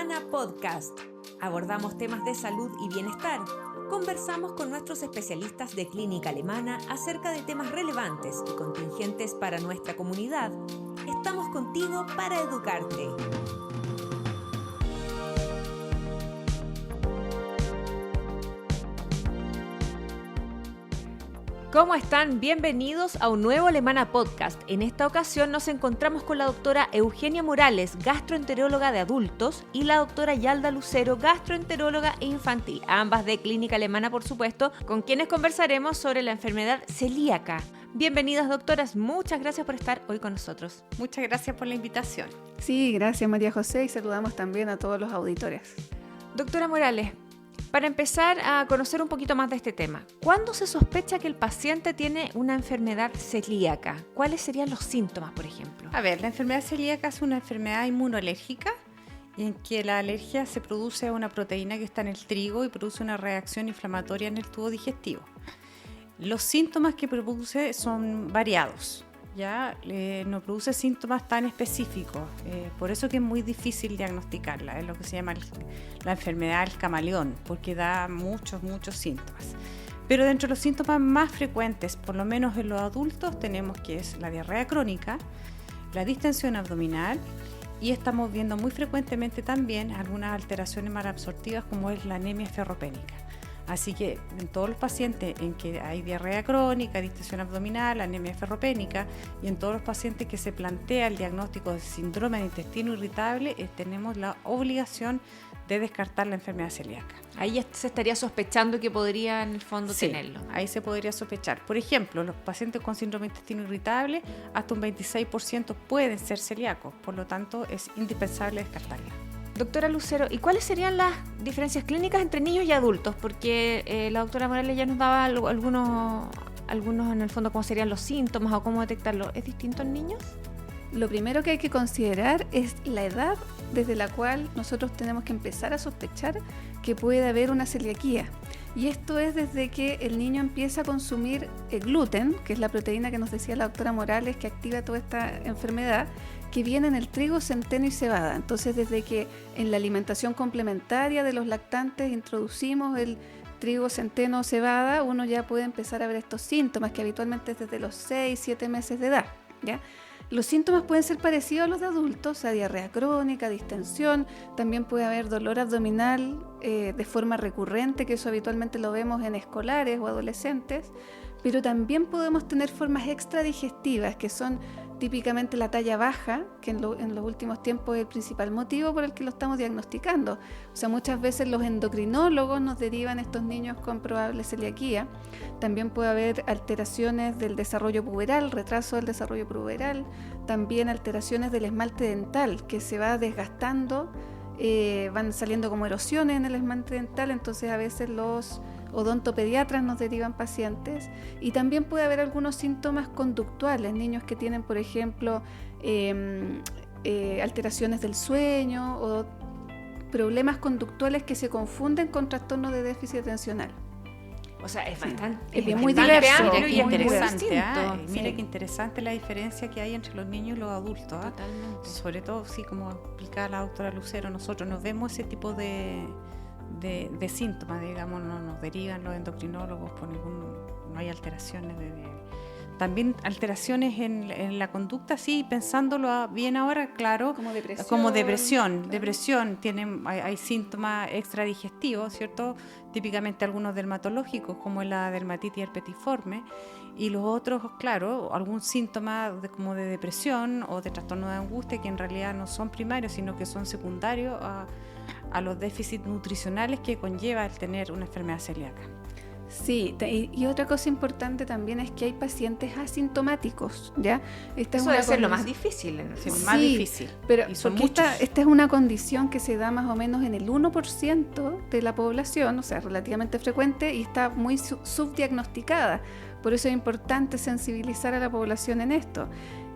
Alemana Podcast. Abordamos temas de salud y bienestar. Conversamos con nuestros especialistas de clínica alemana acerca de temas relevantes y contingentes para nuestra comunidad. Estamos contigo para educarte. ¿Cómo están? Bienvenidos a un nuevo Alemana Podcast. En esta ocasión nos encontramos con la doctora Eugenia Morales, gastroenteróloga de adultos, y la doctora Yalda Lucero, gastroenteróloga e infantil, ambas de clínica alemana, por supuesto, con quienes conversaremos sobre la enfermedad celíaca. Bienvenidas, doctoras. Muchas gracias por estar hoy con nosotros. Muchas gracias por la invitación. Sí, gracias María José, y saludamos también a todos los auditores. Doctora Morales, para empezar a conocer un poquito más de este tema, ¿cuándo se sospecha que el paciente tiene una enfermedad celíaca? ¿Cuáles serían los síntomas, por ejemplo? A ver, la enfermedad celíaca es una enfermedad inmunolérgica en que la alergia se produce a una proteína que está en el trigo y produce una reacción inflamatoria en el tubo digestivo. Los síntomas que produce son variados, ¿ya? No produce síntomas tan específicos, por eso que es muy difícil diagnosticarla, es lo que se llama la enfermedad del camaleón, porque da muchos síntomas. Pero dentro de los síntomas más frecuentes, por lo menos en los adultos, tenemos que es la diarrea crónica, la distensión abdominal, y estamos viendo muy frecuentemente también algunas alteraciones malabsortivas como es la anemia ferropénica. Así que en todos los pacientes en que hay diarrea crónica, distensión abdominal, anemia ferropénica, y en todos los pacientes que se plantea el diagnóstico de síndrome de intestino irritable, tenemos la obligación de descartar la enfermedad celíaca. Ahí ya se estaría sospechando que podría en el fondo tenerlo. Ahí se podría sospechar. Por ejemplo, los pacientes con síndrome de intestino irritable, hasta un 26% pueden ser celíacos, por lo tanto es indispensable descartarla. Doctora Lucero, ¿y cuáles serían las diferencias clínicas entre niños y adultos? Porque la doctora Morales ya nos daba algunos en el fondo cómo serían los síntomas o cómo detectarlo. ¿Es distinto en niños? Lo primero que hay que considerar es la edad desde la cual nosotros tenemos que empezar a sospechar que puede haber una celiaquía. Y esto es desde que el niño empieza a consumir el gluten, que es la proteína que nos decía la doctora Morales que activa toda esta enfermedad, que viene en el trigo, centeno y cebada. Entonces, desde que en la alimentación complementaria de los lactantes introducimos el trigo, centeno o cebada, uno ya puede empezar a ver estos síntomas que habitualmente es desde los 6-7 meses de edad, ¿ya? Los síntomas pueden ser parecidos a los de adultos, o sea, diarrea crónica, distensión, también puede haber dolor abdominal de forma recurrente, que eso habitualmente lo vemos en escolares o adolescentes, pero también podemos tener formas extradigestivas, que son típicamente la talla baja, que en los últimos tiempos es el principal motivo por el que lo estamos diagnosticando. O sea, muchas veces los endocrinólogos nos derivan estos niños con probable celiaquía. También puede haber alteraciones del desarrollo puberal, retraso del desarrollo puberal, también alteraciones del esmalte dental, que se va desgastando, van saliendo como erosiones en el esmalte dental, entonces a veces los odontopediatras nos derivan pacientes, y también puede haber algunos síntomas conductuales, niños que tienen, por ejemplo, alteraciones del sueño o problemas conductuales que se confunden con trastorno de déficit atencional. O sea, es bastante es muy diverso. Mira qué interesante, Mira qué interesante la diferencia que hay entre los niños y los adultos. Totalmente. Sobre todo, sí, como explicaba la doctora Lucero, nosotros nos vemos ese tipo de síntomas, digamos, no nos derivan los endocrinólogos por no hay alteraciones también alteraciones en la conducta, sí, pensándolo bien ahora, claro, como depresión, hay síntomas extradigestivos, ¿cierto? Típicamente algunos dermatológicos, como la dermatitis herpetiforme, y los otros, claro, algún síntoma como de depresión o de trastorno de angustia, que en realidad no son primarios, sino que son secundarios a los déficits nutricionales que conlleva el tener una enfermedad celíaca. Sí, y otra cosa importante también es que hay pacientes asintomáticos, ¿ya? Eso debe ser lo más difícil. Más difícil. Pero y son porque esta es una condición que se da más o menos en el 1% de la población, o sea, relativamente frecuente, y está muy subdiagnosticada. Por eso es importante sensibilizar a la población en esto.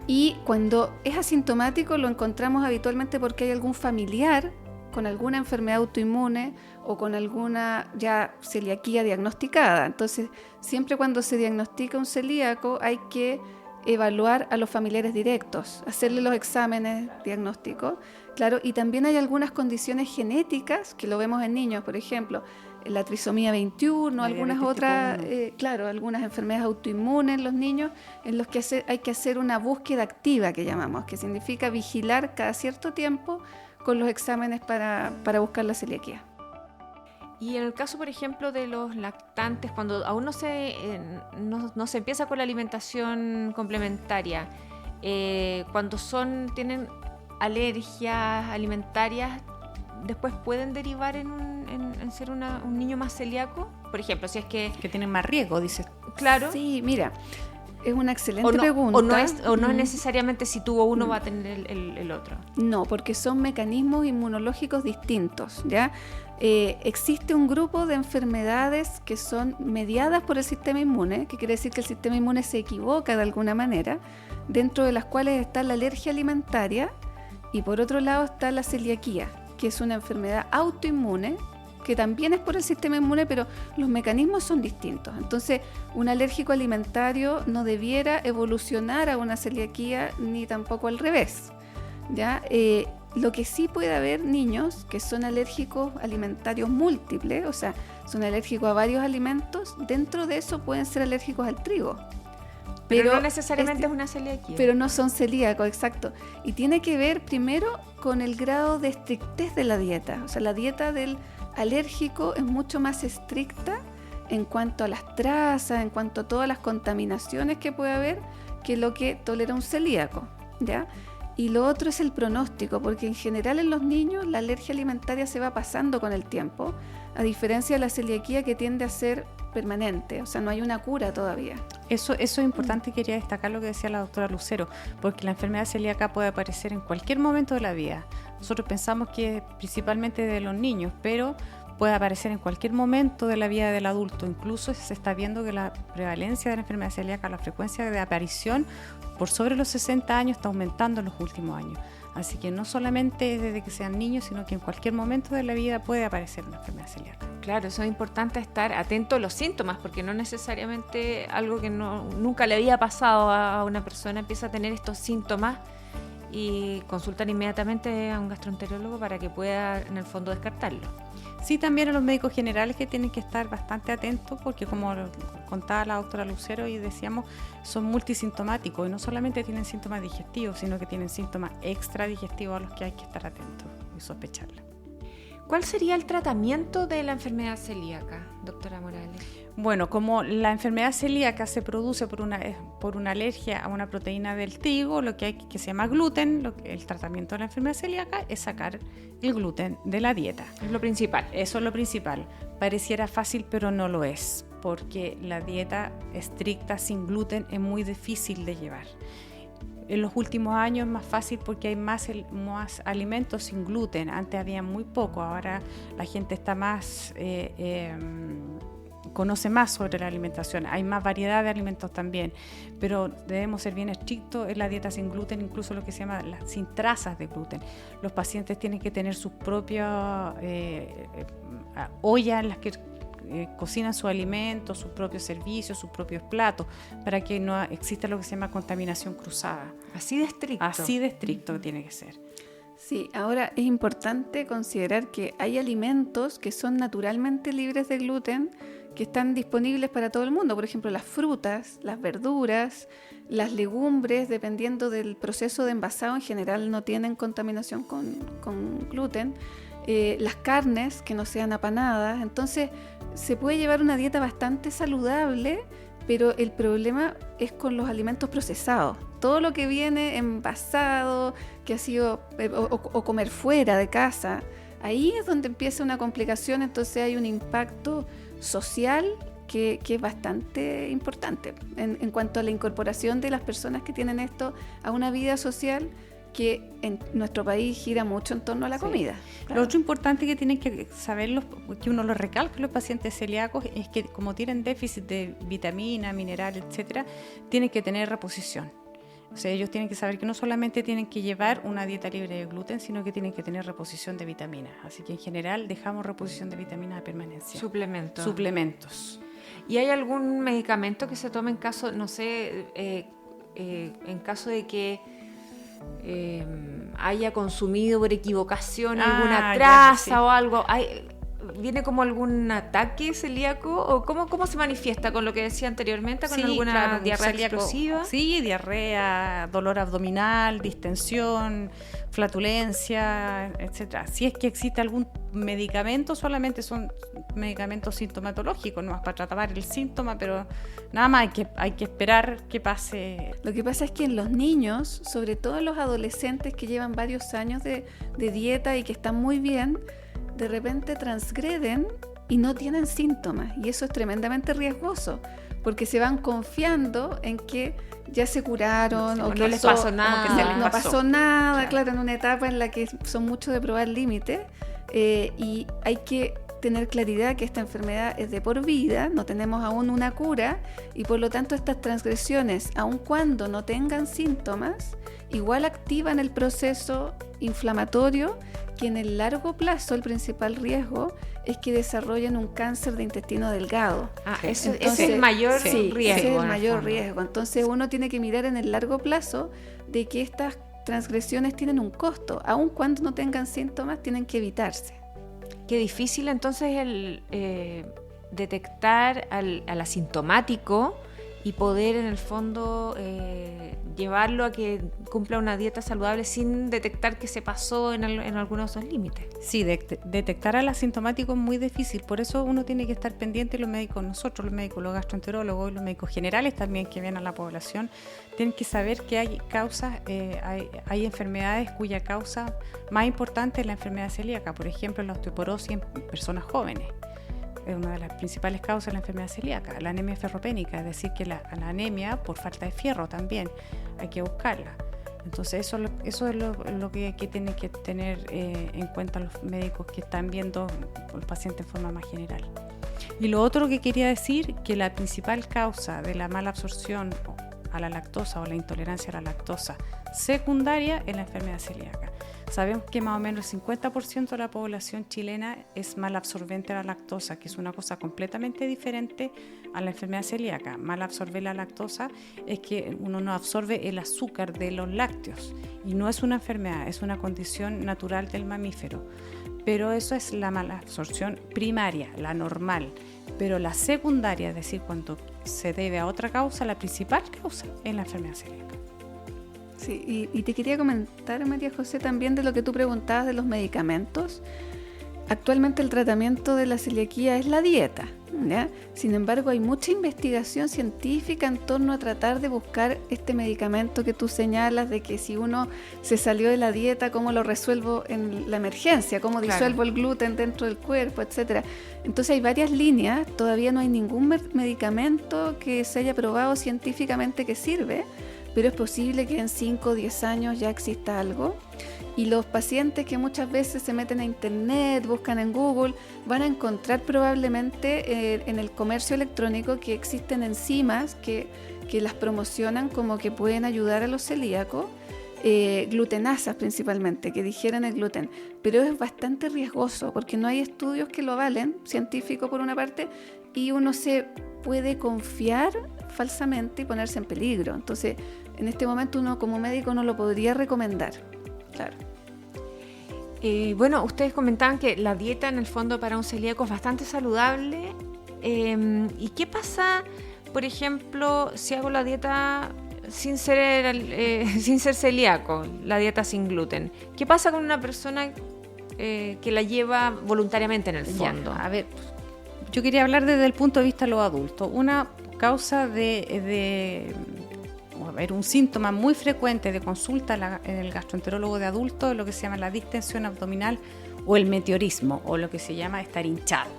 Y cuando es asintomático lo encontramos habitualmente porque hay algún familiar con alguna enfermedad autoinmune o con alguna ya celiaquía diagnosticada. Entonces, siempre cuando se diagnostica un celíaco hay que evaluar a los familiares directos, hacerle los exámenes diagnósticos, claro, y también hay algunas condiciones genéticas que lo vemos en niños, por ejemplo, la trisomía 21, algunas otras, algunas enfermedades autoinmunes en los niños, en los que hay que hacer una búsqueda activa, que llamamos, que significa vigilar cada cierto tiempo con los exámenes para buscar la celiaquía. Y en el caso, por ejemplo, de los lactantes, cuando aún no se empieza con la alimentación complementaria, cuando tienen alergias alimentarias, ¿después pueden derivar en ser un niño más celíaco? Por ejemplo, si es que tienen más riesgo, dices. Claro. Sí, mira, es una excelente pregunta. O no es necesariamente si tuvo uno va a tener el otro. No, porque son mecanismos inmunológicos distintos, ¿ya? Existe un grupo de enfermedades que son mediadas por el sistema inmune, que quiere decir que el sistema inmune se equivoca de alguna manera, dentro de las cuales está la alergia alimentaria y por otro lado está la celiaquía, que es una enfermedad autoinmune que también es por el sistema inmune, pero los mecanismos son distintos. Entonces, un alérgico alimentario no debiera evolucionar a una celiaquía ni tampoco al revés, ¿ya? Lo que sí puede haber niños que son alérgicos alimentarios múltiples, o sea, son alérgicos a varios alimentos, dentro de eso pueden ser alérgicos al trigo. Pero no necesariamente es una celiaquía. Pero no son celíacos, exacto. Y tiene que ver primero con el grado de estrictez de la dieta. O sea, la dieta del alérgico es mucho más estricta en cuanto a las trazas, en cuanto a todas las contaminaciones que puede haber, que lo que tolera un celíaco, ¿ya? Y lo otro es el pronóstico, porque en general en los niños la alergia alimentaria se va pasando con el tiempo, a diferencia de la celiaquía que tiende a ser permanente, o sea, no hay una cura todavía. Eso es importante y quería destacar lo que decía la doctora Lucero, porque la enfermedad celíaca puede aparecer en cualquier momento de la vida. Nosotros pensamos que es principalmente de los niños, pero puede aparecer en cualquier momento de la vida del adulto. Incluso se está viendo que la prevalencia de la enfermedad celíaca, la frecuencia de aparición por sobre los 60 años está aumentando en los últimos años. Así que no solamente desde que sean niños, sino que en cualquier momento de la vida puede aparecer una enfermedad celíaca. Claro, eso es importante, estar atento a los síntomas, porque no necesariamente algo que nunca le había pasado a una persona empieza a tener estos síntomas y consultan inmediatamente a un gastroenterólogo para que pueda en el fondo descartarlo. Sí, también a los médicos generales que tienen que estar bastante atentos porque como contaba la doctora Lucero y decíamos, son multisintomáticos y no solamente tienen síntomas digestivos, sino que tienen síntomas extradigestivos a los que hay que estar atentos y sospecharla. ¿Cuál sería el tratamiento de la enfermedad celíaca, doctora Morales? Bueno, como la enfermedad celíaca se produce por una alergia a una proteína del trigo, que se llama gluten, el tratamiento de la enfermedad celíaca es sacar el gluten de la dieta. Es lo principal. Eso es lo principal. Pareciera fácil, pero no lo es, porque la dieta estricta sin gluten es muy difícil de llevar. En los últimos años es más fácil porque hay más alimentos sin gluten. Antes había muy poco, ahora la gente está más... conoce más sobre la alimentación, hay más variedad de alimentos también, pero debemos ser bien estrictos en la dieta sin gluten, incluso lo que se llama sin trazas de gluten. Los pacientes tienen que tener sus propias ollas en las que cocinan sus alimentos, sus propios servicios, sus propios platos, para que no exista lo que se llama contaminación cruzada. Así de estricto. Así de estricto tiene que ser. Sí, ahora es importante considerar que hay alimentos que son naturalmente libres de gluten, que están disponibles para todo el mundo. Por ejemplo, las frutas, las verduras, las legumbres, dependiendo del proceso de envasado, en general no tienen contaminación con gluten. Las carnes que no sean apanadas. Entonces, se puede llevar una dieta bastante saludable, pero el problema es con los alimentos procesados. Todo lo que viene envasado, que ha sido, o comer fuera de casa, ahí es donde empieza una complicación, entonces hay un impacto social que es bastante importante en cuanto a la incorporación de las personas que tienen esto a una vida social que en nuestro país gira mucho en torno a la comida. Claro. Lo otro importante que tienen que saber, que uno lo recalca los pacientes celíacos, es que como tienen déficit de vitamina, mineral, etcétera, tienen que tener reposición. O sea, ellos tienen que saber que no solamente tienen que llevar una dieta libre de gluten, sino que tienen que tener reposición de vitaminas. Así que en general dejamos reposición de vitaminas de permanencia. Suplementos. ¿Y hay algún medicamento que se tome en caso, no sé, en caso de que haya consumido por equivocación alguna traza o algo, ¿viene como algún ataque celíaco? ¿O cómo se manifiesta con lo que decía anteriormente? ¿Con alguna diarrea explosiva? Sí, diarrea, dolor abdominal, distensión, flatulencia, etcétera. Si es que existe algún medicamento, solamente son medicamentos sintomatológicos, no más para tratar el síntoma, pero nada más hay que esperar que pase. Lo que pasa es que en los niños, sobre todo en los adolescentes que llevan varios años de dieta y que están muy bien, de repente transgreden y no tienen síntomas, y eso es tremendamente riesgoso porque se van confiando en que ya se curaron o que no les pasó nada, no pasó nada, claro, en una etapa en la que son muchos de probar límites, y hay que tener claridad que esta enfermedad es de por vida, no tenemos aún una cura, y por lo tanto estas transgresiones, aun cuando no tengan síntomas, igual activan el proceso inflamatorio, que en el largo plazo el principal riesgo es que desarrollen un cáncer de intestino delgado. Ese es el mayor riesgo. Ese es el mayor riesgo. Entonces uno tiene que mirar en el largo plazo de que estas transgresiones tienen un costo, aun cuando no tengan síntomas, tienen que evitarse. Qué difícil entonces el detectar al asintomático y poder en el fondo llevarlo a que cumpla una dieta saludable sin detectar que se pasó en algunos de esos límites. Sí, detectar al asintomático es muy difícil, por eso uno tiene que estar pendiente, los médicos, nosotros los médicos, los gastroenterólogos y los médicos generales también que ven a la población, tienen que saber que hay causas, hay enfermedades cuya causa más importante es la enfermedad celíaca, por ejemplo la osteoporosis en personas jóvenes. Es una de las principales causas de la enfermedad celíaca, la anemia ferropénica, es decir, que la anemia por falta de fierro también, hay que buscarla. Entonces eso es lo que tienen que tener en cuenta los médicos que están viendo al paciente en forma más general. Y lo otro que quería decir, que la principal causa de la mala absorción a la lactosa o la intolerancia a la lactosa secundaria es la enfermedad celíaca. Sabemos que más o menos el 50% de la población chilena es malabsorbente a la lactosa, que es una cosa completamente diferente a la enfermedad celíaca. Malabsorber la lactosa es que uno no absorbe el azúcar de los lácteos y no es una enfermedad, es una condición natural del mamífero. Pero eso es la malabsorción primaria, la normal. Pero la secundaria, es decir, cuando se debe a otra causa, la principal causa es la enfermedad celíaca. Sí, y te quería comentar, María José, también de lo que tú preguntabas de los medicamentos. Actualmente el tratamiento de la celiaquía es la dieta, ¿ya? Sin embargo, hay mucha investigación científica en torno a tratar de buscar este medicamento que tú señalas, de que si uno se salió de la dieta, ¿cómo lo resuelvo en la emergencia? ¿Cómo disuelvo el gluten dentro del cuerpo, etcétera? Entonces hay varias líneas, todavía no hay ningún medicamento que se haya probado científicamente que sirve, pero es posible que en 5 o 10 años ya exista algo. Y los pacientes que muchas veces se meten a internet, buscan en Google, van a encontrar probablemente en el comercio electrónico que existen enzimas que las promocionan como que pueden ayudar a los celíacos, glutenasas principalmente, que digieren el gluten. Pero es bastante riesgoso porque no hay estudios que lo avalen, científicos por una parte, y uno se puede confiar falsamente y ponerse en peligro. Entonces, en este momento uno como médico no lo podría recomendar. Claro. Bueno, ustedes comentaban que la dieta en el fondo para un celíaco es bastante saludable. ¿Y qué pasa, por ejemplo, si hago la dieta sin ser celíaco, la dieta sin gluten? ¿Qué pasa con una persona que la lleva voluntariamente en el fondo? A ver, yo quería hablar desde el punto de vista de los adultos. Una causa un síntoma muy frecuente de consulta en el gastroenterólogo de adultos es lo que se llama la distensión abdominal o el meteorismo, o lo que se llama estar hinchado.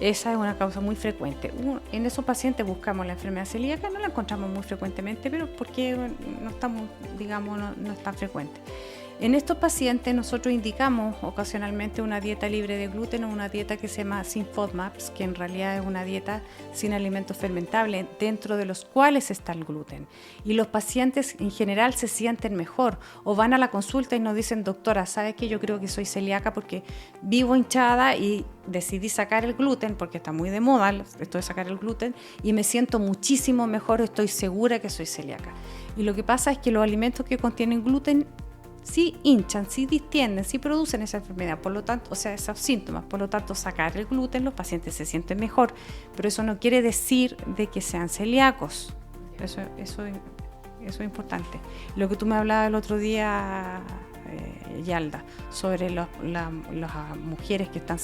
Esa es una causa muy frecuente. En esos pacientes buscamos la enfermedad celíaca, no la encontramos muy frecuentemente, pero porque no estamos, digamos, no es tan frecuente. En estos pacientes nosotros indicamos ocasionalmente una dieta libre de gluten o una dieta que se llama sin FODMAPs, que en realidad es una dieta sin alimentos fermentables, dentro de los cuales está el gluten. Y los pacientes en general se sienten mejor o van a la consulta y nos dicen, doctora, ¿sabe qué? Yo creo que soy celíaca porque vivo hinchada y decidí sacar el gluten porque está muy de moda esto de sacar el gluten y me siento muchísimo mejor, estoy segura que soy celíaca. Y lo que pasa es que los alimentos que contienen gluten sí hinchan, sí distienden, sí producen esa enfermedad, por lo tanto, o sea, esos síntomas, por lo tanto, sacar el gluten, los pacientes se sienten mejor, pero eso no quiere decir de que sean celíacos. Eso es importante. Lo que tú me hablabas el otro día, Yalda, sobre las mujeres que están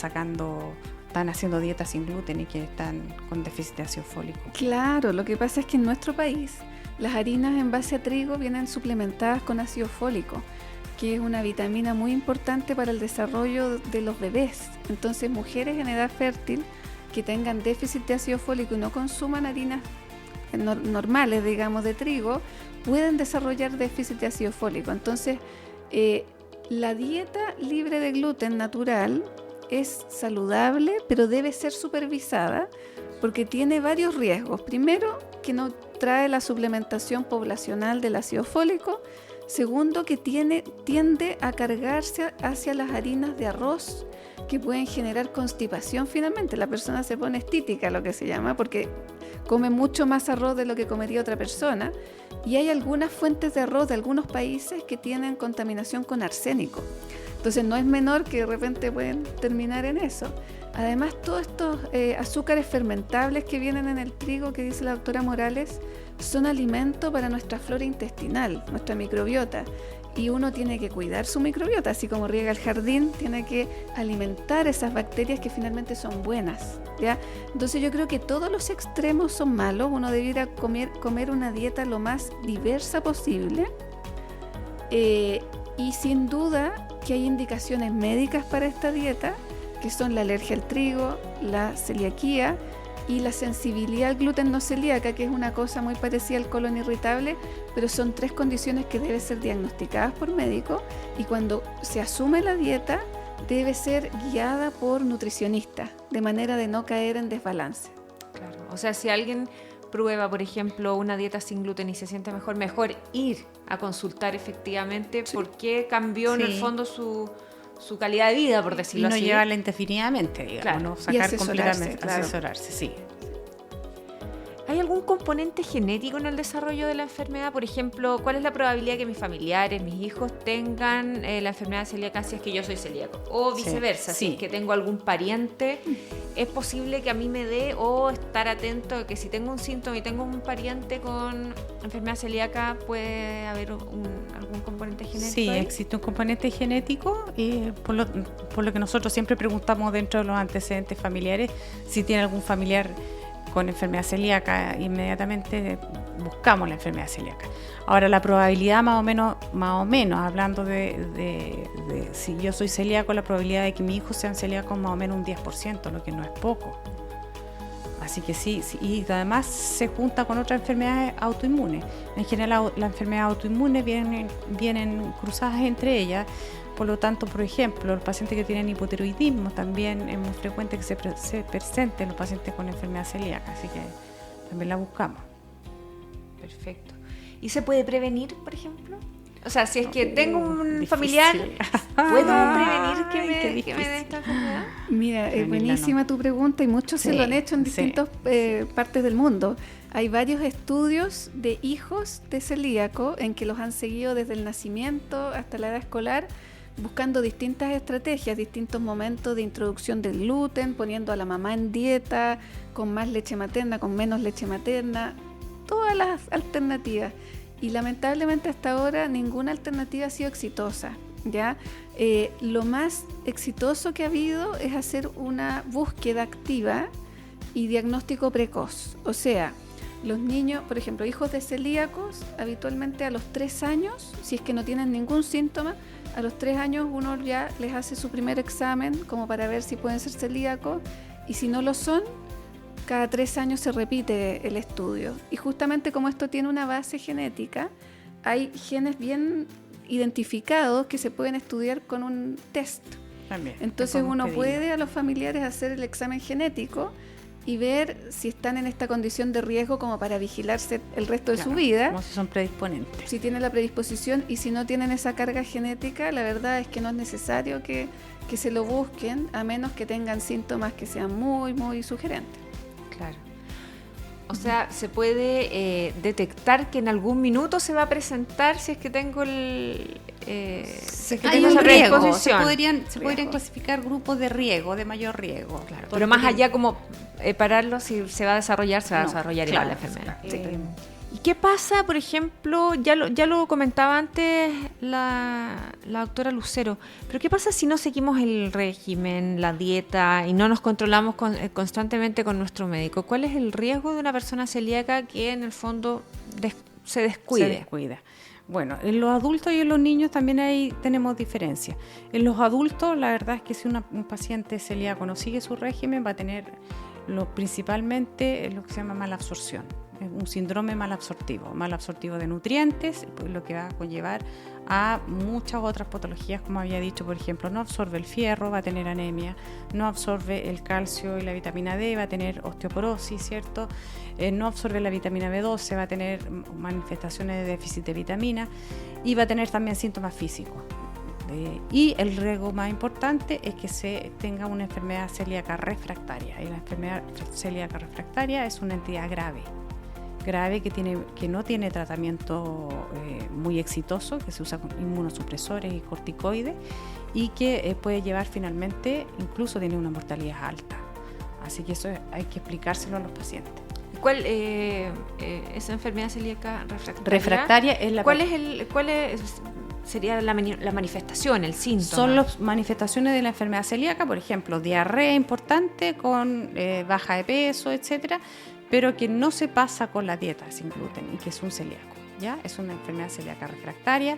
haciendo dieta sin gluten y que están con déficit de ácido fólico. Claro, lo que pasa es que en nuestro país las harinas en base a trigo vienen suplementadas con ácido fólico, que es una vitamina muy importante para el desarrollo de los bebés. Entonces, mujeres en edad fértil que tengan déficit de ácido fólico y no consuman harinas normales, digamos, de trigo, pueden desarrollar déficit de ácido fólico. Entonces, la dieta libre de gluten natural es saludable, pero debe ser supervisada porque tiene varios riesgos. Primero, que no trae la suplementación poblacional del ácido fólico. Segundo, que tiende a cargarse hacia las harinas de arroz, que pueden generar constipación finalmente. La persona se pone estítica, lo que se llama, porque come mucho más arroz de lo que comería otra persona. Y hay algunas fuentes de arroz de algunos países que tienen contaminación con arsénico. Entonces no es menor que de repente pueden terminar en eso. Además, todos estos azúcares fermentables que vienen en el trigo, que dice la doctora Morales, son alimento para nuestra flora intestinal, nuestra microbiota. Y uno tiene que cuidar su microbiota, así como riega el jardín, tiene que alimentar esas bacterias que finalmente son buenas, ¿ya? Entonces yo creo que todos los extremos son malos. Uno debiera comer una dieta lo más diversa posible. Y sin duda que hay indicaciones médicas para esta dieta, que son la alergia al trigo, la celiaquía y la sensibilidad al gluten no celíaca, que es una cosa muy parecida al colon irritable, pero son 3 condiciones que deben ser diagnosticadas por médico, y cuando se asume la dieta debe ser guiada por nutricionistas, de manera de no caer en desbalance. Claro, o sea, si alguien prueba, por ejemplo, una dieta sin gluten y se siente mejor ir a consultar efectivamente por qué cambió en el fondo su calidad de vida, por decirlo así. Y no llevarla indefinidamente, digamos, claro. ¿no? Sacar completamente, claro. asesorarse, sí. ¿Hay algún componente genético en el desarrollo de la enfermedad? Por ejemplo, ¿cuál es la probabilidad que mis familiares, mis hijos tengan la enfermedad celíaca si es que yo soy celíaco? O viceversa, si es que tengo algún pariente, ¿es posible que a mí me dé, o estar atento de que si tengo un síntoma y tengo un pariente con enfermedad celíaca, puede haber algún componente genético? Sí, ahí? existe un componente genético, y por lo que nosotros siempre preguntamos dentro de los antecedentes familiares, si tiene algún familiar con enfermedad celíaca, inmediatamente buscamos la enfermedad celíaca. Ahora, la probabilidad más o menos hablando de si yo soy celíaco, la probabilidad de que mis hijos sean celíacos más o menos un 10%, lo que no es poco. Así que sí, y además se junta con otras enfermedades autoinmunes. En general, las enfermedades autoinmunes vienen cruzadas entre ellas. Por lo tanto, por ejemplo, los pacientes que tienen hipotiroidismo también es muy frecuente que se presenten los pacientes con enfermedad celíaca, así que también la buscamos. Perfecto. ¿Y se puede prevenir, por ejemplo? O sea, si es que tengo un familiar, ¿puedo prevenir que me dé esta enfermedad? Mira, es buenísima tu pregunta, y muchos se lo han hecho en distintas partes del mundo. Hay varios estudios de hijos de celíaco en que los han seguido desde el nacimiento hasta la edad escolar, buscando distintas estrategias, distintos momentos de introducción del gluten, poniendo a la mamá en dieta, con más leche materna, con menos leche materna, todas las alternativas. Y lamentablemente hasta ahora ninguna alternativa ha sido exitosa, ¿ya? Lo más exitoso que ha habido es hacer una búsqueda activa y diagnóstico precoz. O sea, los niños, por ejemplo, hijos de celíacos, habitualmente a los 3 años, si es que no tienen ningún síntoma, a los 3 años uno ya les hace su primer examen como para ver si pueden ser celíacos, y si no lo son, cada 3 años se repite el estudio. Y justamente como esto tiene una base genética, hay genes bien identificados que se pueden estudiar con un test. También. Entonces uno puede a los familiares hacer el examen genético y ver si están en esta condición de riesgo como para vigilarse el resto de su vida. Como si son predisponentes. Si tienen la predisposición, y si no tienen esa carga genética, la verdad es que no es necesario que se lo busquen, a menos que tengan síntomas que sean muy, muy sugerentes. Claro. O sea, se puede detectar que en algún minuto se va a presentar si es que tengo Hay un riesgo. Se podrían clasificar grupos de riesgo, de mayor riesgo. Claro, pero más allá como pararlo, si se va a desarrollar, se va a desarrollar igual la enfermedad. Sí. ¿Y qué pasa, por ejemplo, ya lo comentaba antes la doctora Lucero, pero qué pasa si no seguimos el régimen, la dieta y no nos controlamos constantemente con nuestro médico? ¿Cuál es el riesgo de una persona celíaca que en el fondo se descuide? Se descuida. Bueno, en los adultos y en los niños también ahí tenemos diferencias. En los adultos, la verdad es que si un paciente celíaco no sigue su régimen, va a tener principalmente lo que se llama malabsorción. Un síndrome malabsortivo de nutrientes, pues lo que va a conllevar a muchas otras patologías, como había dicho, por ejemplo, no absorbe el fierro, va a tener anemia, no absorbe el calcio y la vitamina D, va a tener osteoporosis, ¿cierto? No absorbe la vitamina B12, va a tener manifestaciones de déficit de vitamina y va a tener también síntomas físicos. Y el riesgo más importante es que se tenga una enfermedad celíaca refractaria, y la enfermedad celíaca refractaria es una entidad grave que no tiene tratamiento muy exitoso, que se usa con inmunosupresores y corticoides y que puede llevar finalmente, incluso tiene una mortalidad alta. Así que eso hay que explicárselo a los pacientes. ¿Cuál esa enfermedad celíaca refractaria? Refractaria es la... Sería la manifestación, el síntoma? Son las manifestaciones de la enfermedad celíaca, por ejemplo, diarrea importante con baja de peso, etcétera, pero que no se pasa con la dieta sin gluten y que es un celíaco, ¿ya? Es una enfermedad celíaca refractaria,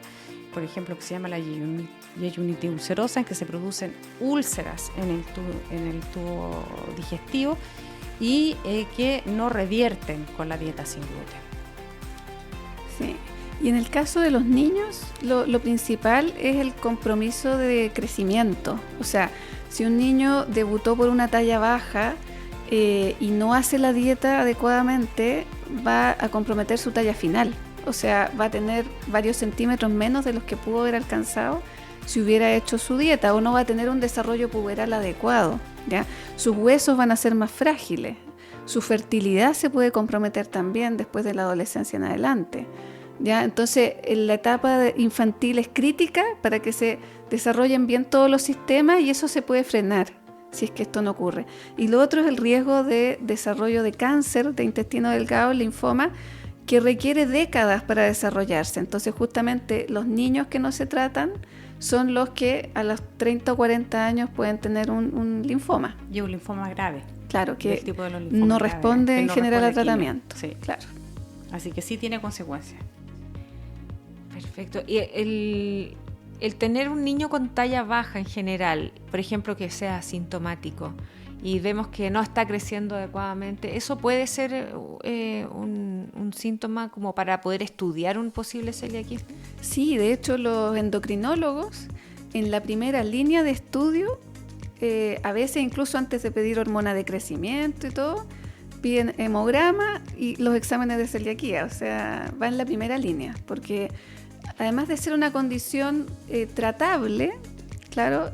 por ejemplo, que se llama la yeyunitis ulcerosa, en que se producen úlceras en el tubo digestivo y que no revierten con la dieta sin gluten. Sí. Y en el caso de los niños, lo principal es el compromiso de crecimiento. O sea, si un niño debutó por una talla baja y no hace la dieta adecuadamente, va a comprometer su talla final. O sea, va a tener varios centímetros menos de los que pudo haber alcanzado si hubiera hecho su dieta, o no va a tener un desarrollo puberal adecuado, ¿ya? Sus huesos van a ser más frágiles. Su fertilidad se puede comprometer también después de la adolescencia en adelante. ¿Ya? Entonces, la etapa infantil es crítica para que se desarrollen bien todos los sistemas, y eso se puede frenar si es que esto no ocurre. Y lo otro es el riesgo de desarrollo de cáncer de intestino delgado, linfoma, que requiere décadas para desarrollarse. Entonces, justamente los niños que no se tratan son los que a los 30 o 40 años pueden tener un linfoma. Y un linfoma grave. Claro, que tipo de no responde en general al tratamiento. Sí, claro. Así que sí tiene consecuencias. Perfecto. Y el tener un niño con talla baja en general, por ejemplo, que sea asintomático y vemos que no está creciendo adecuadamente, ¿eso puede ser un síntoma como para poder estudiar un posible celiaquismo? Sí, de hecho los endocrinólogos en la primera línea de estudio, a veces incluso antes de pedir hormona de crecimiento y todo, piden hemograma y los exámenes de celiaquía. O sea, va en la primera línea, porque además de ser una condición tratable, claro,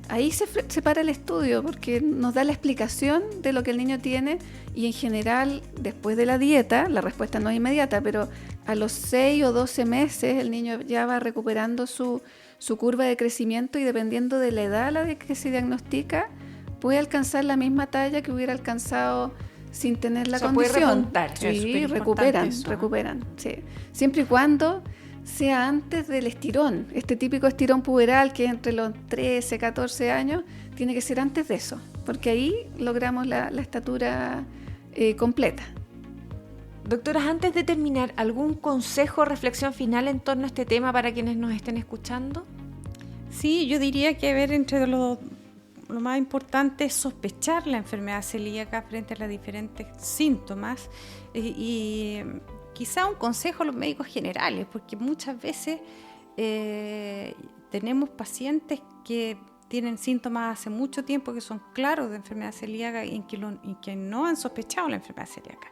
ahí se para el estudio, porque nos da la explicación de lo que el niño tiene, y en general, después de la dieta, la respuesta no es inmediata, pero a los 6 o 12 meses el niño ya va recuperando su curva de crecimiento, y dependiendo de la edad a la que se diagnostica, puede alcanzar la misma talla que hubiera alcanzado sin tener la condición. Puede remontar. Sí, recuperan. Sí. Siempre y cuando sea antes del estirón. Este típico estirón puberal, que es entre los 13, 14 años, tiene que ser antes de eso, porque ahí logramos la estatura completa. Doctoras, antes de terminar, ¿algún consejo o reflexión final en torno a este tema para quienes nos estén escuchando? Sí, yo diría que entre lo más importante es sospechar la enfermedad celíaca frente a los diferentes síntomas y quizá un consejo a los médicos generales, porque muchas veces tenemos pacientes que tienen síntomas hace mucho tiempo que son claros de enfermedad celíaca y que no han sospechado la enfermedad celíaca.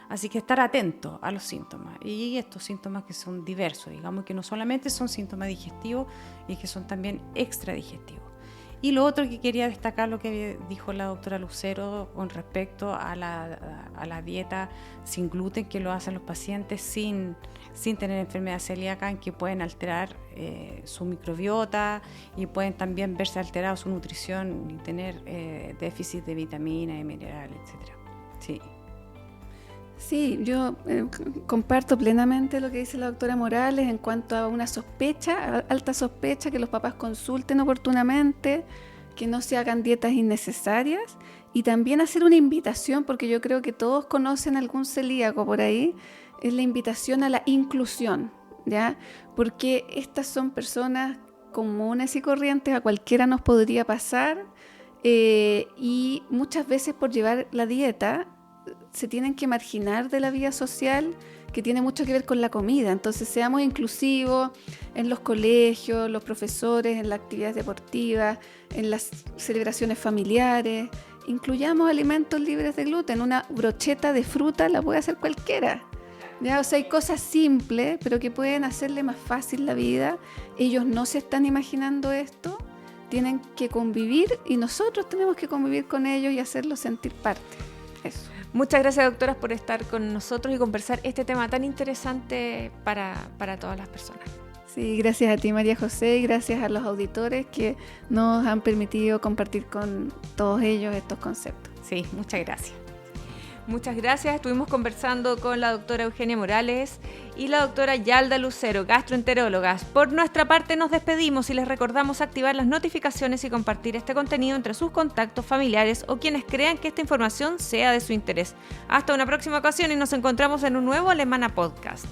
Así que estar atentos a los síntomas, y estos síntomas que son diversos, digamos que no solamente son síntomas digestivos y que son también extradigestivos. Y lo otro que quería destacar, lo que dijo la doctora Lucero con respecto a la dieta sin gluten, que lo hacen los pacientes sin tener enfermedad celíaca, en que pueden alterar su microbiota y pueden también verse alterada su nutrición y tener déficit de vitaminas y minerales, etc. Sí. Sí, yo comparto plenamente lo que dice la doctora Morales en cuanto a una sospecha, alta sospecha, que los papás consulten oportunamente, que no se hagan dietas innecesarias, y también hacer una invitación, porque yo creo que todos conocen algún celíaco por ahí, es la invitación a la inclusión, ¿ya? Porque estas son personas comunes y corrientes, a cualquiera nos podría pasar, y muchas veces por llevar la dieta se tienen que marginar de la vida social, que tiene mucho que ver con la comida. Entonces seamos inclusivos en los colegios, los profesores, en las actividades deportivas, en las celebraciones familiares. Incluyamos alimentos libres de gluten. Una brocheta de fruta la puede hacer cualquiera, ¿ya? O sea, hay cosas simples, pero que pueden hacerle más fácil la vida. Ellos no se están imaginando esto, tienen que convivir y nosotros tenemos que convivir con ellos y hacerlos sentir parte. Eso. Muchas gracias, doctoras, por estar con nosotros y conversar este tema tan interesante para todas las personas. Sí, gracias a ti, María José, y gracias a los auditores que nos han permitido compartir con todos ellos estos conceptos. Sí, muchas gracias. Muchas gracias. Estuvimos conversando con la doctora Eugenia Morales y la doctora Yalda Lucero, gastroenterólogas. Por nuestra parte nos despedimos y les recordamos activar las notificaciones y compartir este contenido entre sus contactos familiares o quienes crean que esta información sea de su interés. Hasta una próxima ocasión y nos encontramos en un nuevo Alemana Podcast.